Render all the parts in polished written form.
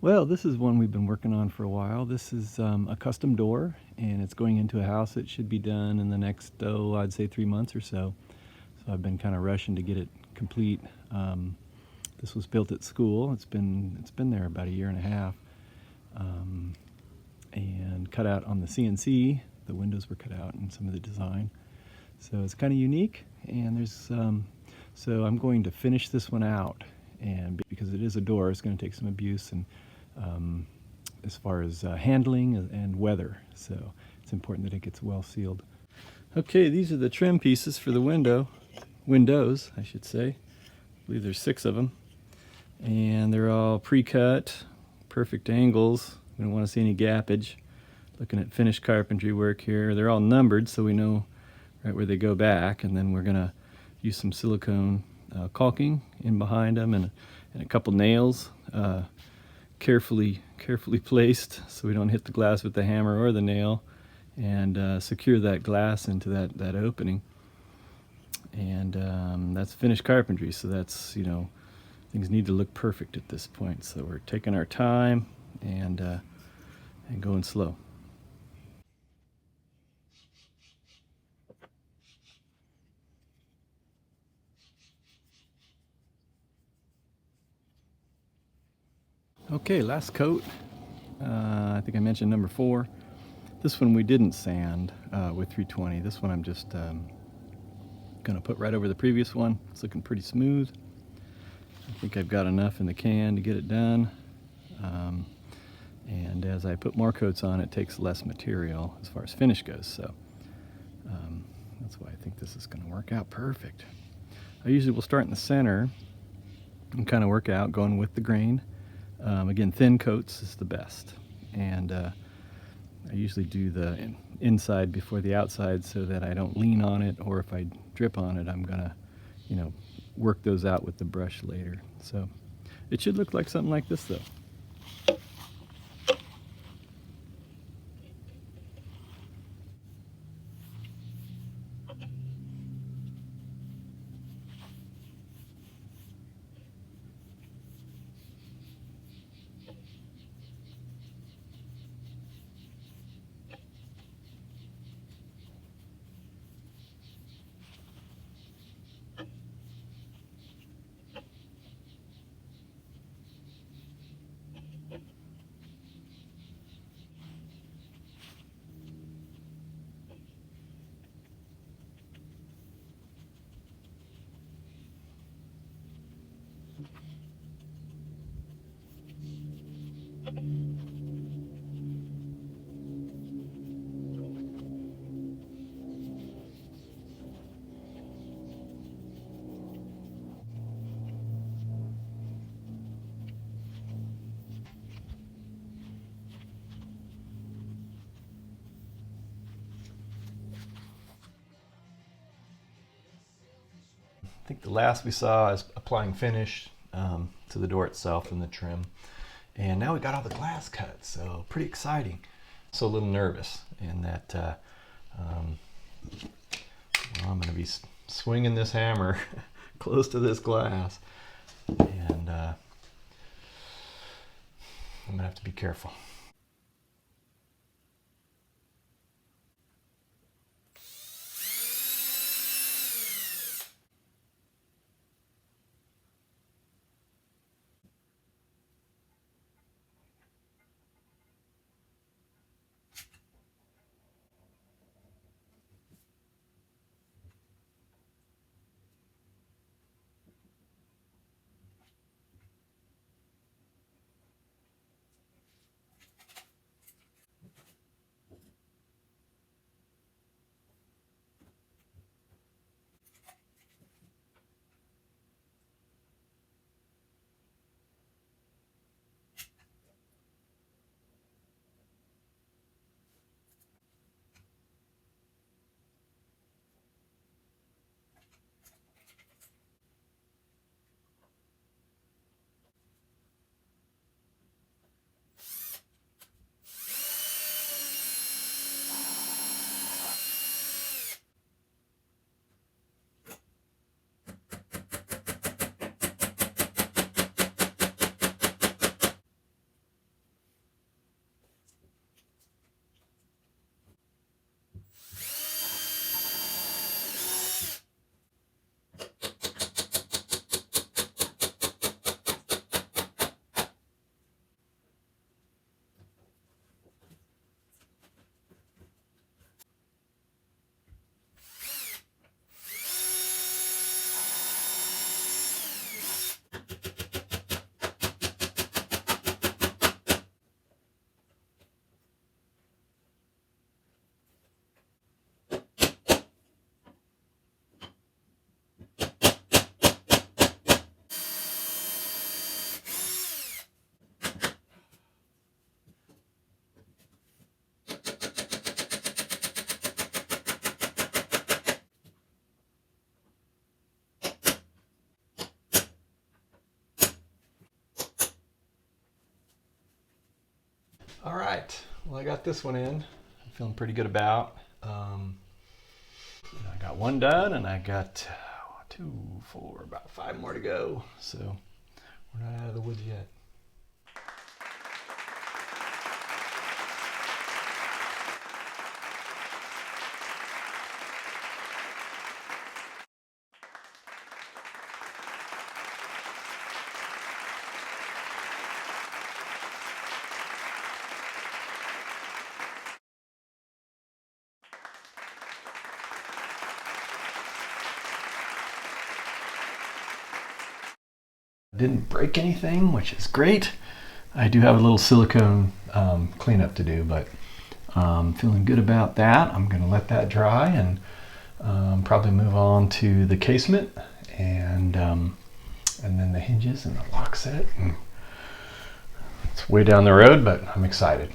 Well, this is one we've been working on for a while. This is a custom door, and it's going into a house that should be done in the next, I'd say 3 months or so. So I've been kind of rushing to get it complete. This was built at school. It's been there about a year and a half, and cut out on the CNC. The windows were cut out in some of the design, so it's kind of unique. And there's so I'm going to finish this one out, and because it is a door, it's going to take some abuse and as far as handling and weather. So it's important that it gets well sealed. Okay, these are the trim pieces for the windows, I should say. I believe there's 6 of them, and they're all pre-cut, perfect angles. We don't want to see any gappage. Looking at finished carpentry work here. They're all numbered so we know right where they go back, and then we're gonna use some silicone caulking in behind them, and a couple nails carefully placed so we don't hit the glass with the hammer or the nail, and secure that glass into that opening. And that's finished carpentry, so that's, things need to look perfect at this point. So we're taking our time and going slow. Okay, last coat. I think I mentioned number 4. This one we didn't sand with 320. This one I'm just gonna put right over the previous one. It's looking pretty smooth. I think I've got enough in the can to get it done. And as I put more coats on, it takes less material as far as finish goes. So that's why I think this is gonna work out perfect. I usually will start in the center and kind of work out going with the grain. Again, thin coats is the best, and I usually do the inside before the outside so that I don't lean on it, or if I drip on it, I'm gonna, work those out with the brush later. So it should look like something like this though. I think the last we saw is applying finish to the door itself and the trim. And now we got all the glass cut, so pretty exciting. So a little nervous in that well, I'm going to be swinging this hammer close to this glass, and I'm going to have to be careful. All right, well I got this one in. I'm feeling pretty good about. I got one done and I got 2, 4, about 5 more to go. So we're not out of the woods yet. Didn't break anything, which is great. I do have a little silicone cleanup to do, but feeling good about that. I'm going to let that dry and probably move on to the casement and then the hinges and the lock set. And it's way down the road, but I'm excited.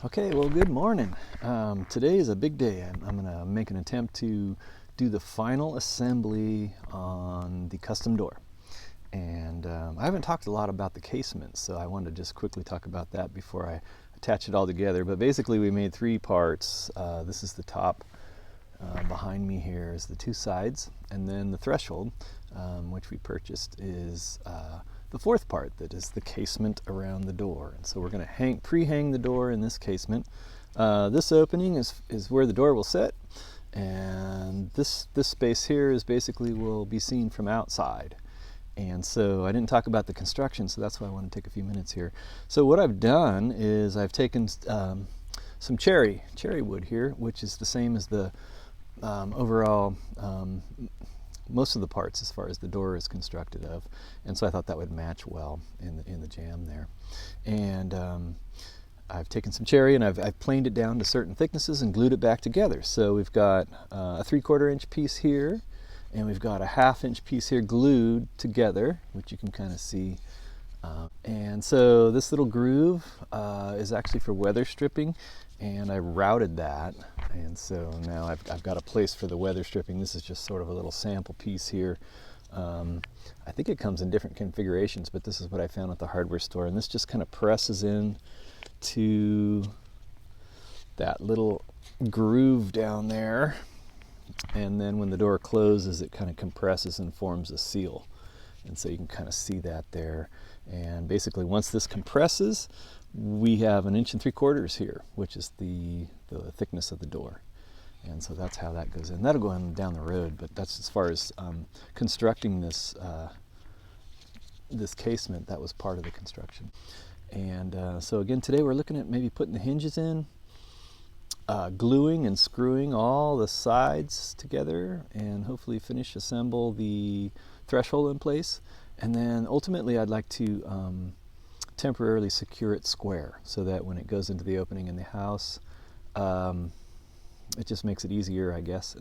Okay, well, good morning. Today is a big day. I'm going to make an attempt to do the final assembly on the custom door. And I haven't talked a lot about the casement, so I wanted to just quickly talk about that before I attach it all together. But basically we made 3 parts. This is the top behind me here is the two sides, and then the threshold, which we purchased, is the fourth part, that is the casement around the door. And so we're going to pre-hang the door in this casement. This opening is where the door will sit, and this space here is basically will be seen from outside. And so I didn't talk about the construction, so that's why I want to take a few minutes here. So what I've done is I've taken some cherry wood here, which is the same as the overall most of the parts as far as the door is constructed of, and so I thought that would match well in the jamb there. And I've taken some cherry and I've planed it down to certain thicknesses and glued it back together. So we've got a 3/4 inch piece here, and we've got a 1/2 inch piece here glued together, which you can kind of see. And so this little groove is actually for weather stripping, and I routed that, and so now I've got a place for the weather stripping. This is just sort of a little sample piece here. I think it comes in different configurations, but this is what I found at the hardware store, and this just kind of presses in to that little groove down there, and then when the door closes it kind of compresses and forms a seal, and so you can kind of see that there. And basically once this compresses, we have 1 3/4 inches here, which is the thickness of the door. And so that's how that goes in. That'll go in down the road, but that's as far as constructing this this casement. That was part of the construction. And so again, today we're looking at maybe putting the hinges in, gluing and screwing all the sides together, and hopefully finish assemble the threshold in place. And then ultimately I'd like to temporarily secure it square, so that when it goes into the opening in the house, it just makes it easier, I guess.